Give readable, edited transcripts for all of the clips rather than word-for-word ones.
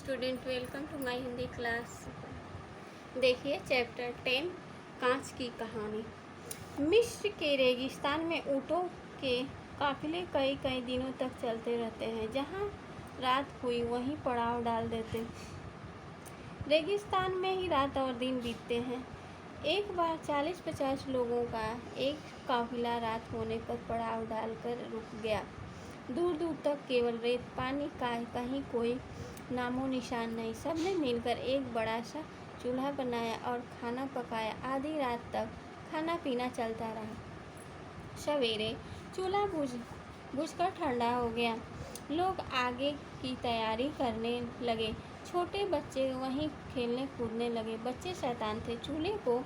Student, welcome to my Hindi class. देखिए chapter 10 कांच की कहानी। मिस्र के रेगिस्तान में ऊँटों के काफिले कई कई दिनों तक चलते रहते हैं। जहाँ रात हुई वहीं पड़ाव डाल देते। रेगिस्तान में ही रात और दिन बीतते हैं। एक बार 40-50 लोगों का एक काफिला रात होने पर पड़ाव डालकर रुक गया। दूर दूर तक केवल रेत, पानी का कहीं कोई नामो निशान नहीं। सबने मिलकर एक बड़ा सा चूल्हा बनाया और खाना पकाया। आधी रात तक खाना पीना चलता रहा। सवेरे चूल्हा बुझकर ठंडा हो गया। लोग आगे की तैयारी करने लगे। छोटे बच्चे वहीं खेलने कूदने लगे। बच्चे शैतान थे। चूल्हे को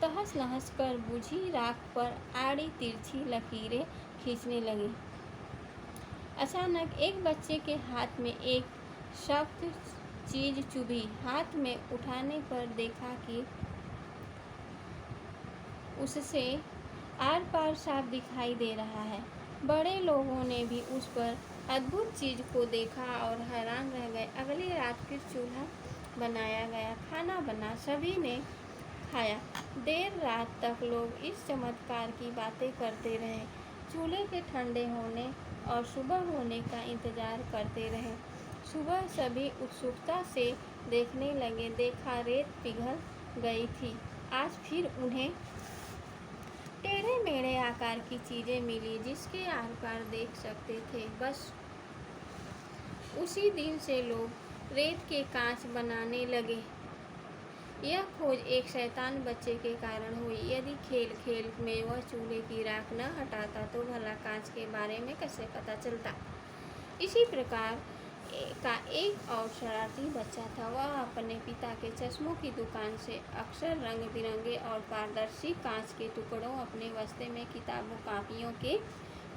तहस नहस कर बुझी राख पर आड़ी तिरछी लकीरें खींचने लगे। अचानक एक बच्चे के हाथ में एक सख्त चीज चुभी। हाथ में उठाने पर देखा कि उससे आर पार साफ दिखाई दे रहा है। बड़े लोगों ने भी उस पर अद्भुत चीज को देखा और हैरान रह गए। अगली रात फिर चूल्हा बनाया गया। खाना बना, सभी ने खाया। देर रात तक लोग इस चमत्कार की बातें करते रहे। चूल्हे के ठंडे होने और सुबह होने का इंतजार करते रहे। सुबह सभी उत्सुकता से देखने लगे। देखा रेत पिघल गई थी। आज फिर उन्हें टेढ़े मेढ़े आकार की चीजें मिली जिसके आर पार देख सकते थे। बस उसी दिन से लोग रेत के कांच बनाने लगे। यह खोज एक शैतान बच्चे के कारण हुई। यदि खेल खेल में वह चूल्हे की राख न हटाता तो भला कांच के बारे में कैसे पता चलता। इसी प्रकार का एक और शरारती बच्चा था। वह अपने पिता के चश्मों की दुकान से अक्सर रंग बिरंगे और पारदर्शी कांच के टुकड़ों अपने बस्ते में किताबों कापियों के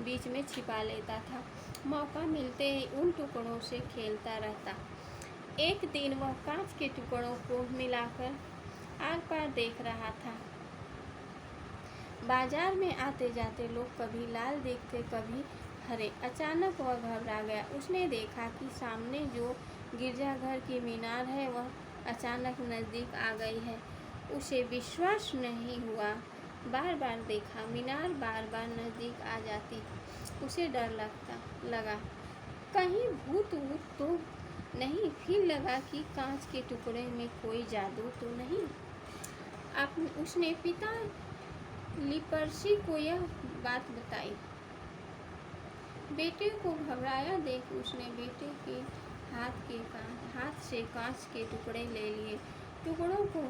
बीच में छिपा लेता था। मौका मिलते ही उन टुकड़ों से खेलता रहता। एक दिन वह कांच के टुकड़ों को मिलाकर आर पार देख रहा था। बाजार में आते जाते लोग कभी लाल देखते, कभी हरे। अचानक वह घबरा गया। उसने देखा कि सामने जो गिरजाघर की मीनार है वह अचानक नज़दीक आ गई है। उसे विश्वास नहीं हुआ। बार बार देखा, मीनार बार बार नज़दीक आ जाती। उसे डर लगा कहीं भूत वूत तो नहीं। फिर लगा कि कांच के टुकड़े में कोई जादू तो नहीं। उसने पिता लिपर्सी को यह बात बताई। बेटे को घबराया देख उसने बेटे के हाथ से कांच के टुकड़े ले लिए। टुकड़ों को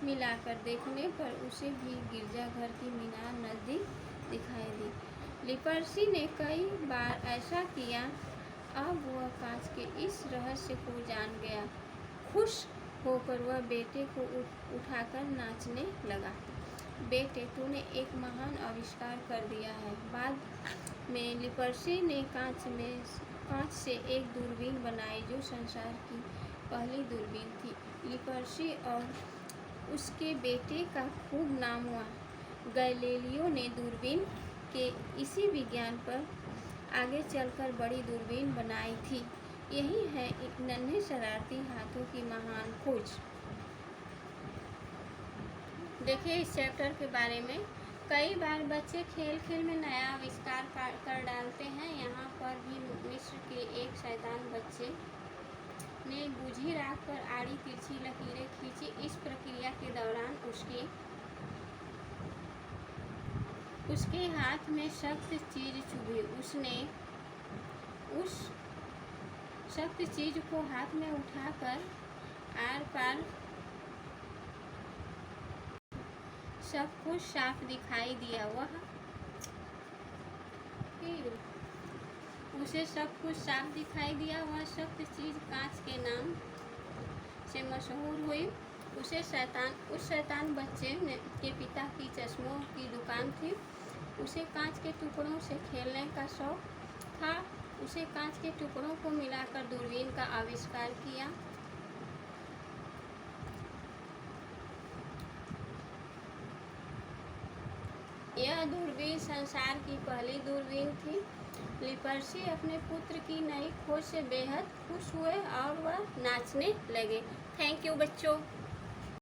मिलाकर देखने पर उसे भी गिरजाघर की मीनार नज़दीक दिखाई दी। लिपर्सी ने कई बार ऐसा किया। अब वह कांच के इस रहस्य को जान गया। खुश होकर वह बेटे को उठाकर नाचने लगा। बेटे, तूने एक महान आविष्कार कर दिया है। बाद में लिपर्सी ने कांच से एक दूरबीन बनाई जो संसार की पहली दूरबीन थी। लिपर्सी और उसके बेटे का खूब नाम हुआ। गैलीलियो ने दूरबीन के इसी विज्ञान पर आगे चलकर बड़ी दूरबीन बनाई थी। यही है एक नन्हे शरारती हाथों की महान खोज। देखिए इस चैप्टर के बारे में। कई बार बच्चे खेल खेल में नया आविष्कार कर डालते हैं। यहाँ पर भी मिस्र के एक शैतान बच्चे ने बुझी राख पर आड़ी तिरछी लकीरें खींची। इस प्रक्रिया के दौरान उसके हाथ में सख्त चीज चुभी। उसने उस सख्त चीज को हाथ में उठाकर आर पार सब कुछ साफ दिखाई दिया। उसे सब कुछ साफ दिखाई दिया। वह सख्त चीज कांच के नाम से मशहूर हुई। उस शैतान बच्चे के पिता की चश्मों की दुकान थी। उसे कांच के टुकड़ों से खेलने का शौक था। उसे कांच के टुकड़ों को मिलाकर दूरबीन का आविष्कार किया। यह दूरबीन संसार की पहली दूरबीन थी। लिपर्सी अपने पुत्र की नई खोज से बेहद खुश हुए और वह नाचने लगे। थैंक यू बच्चों।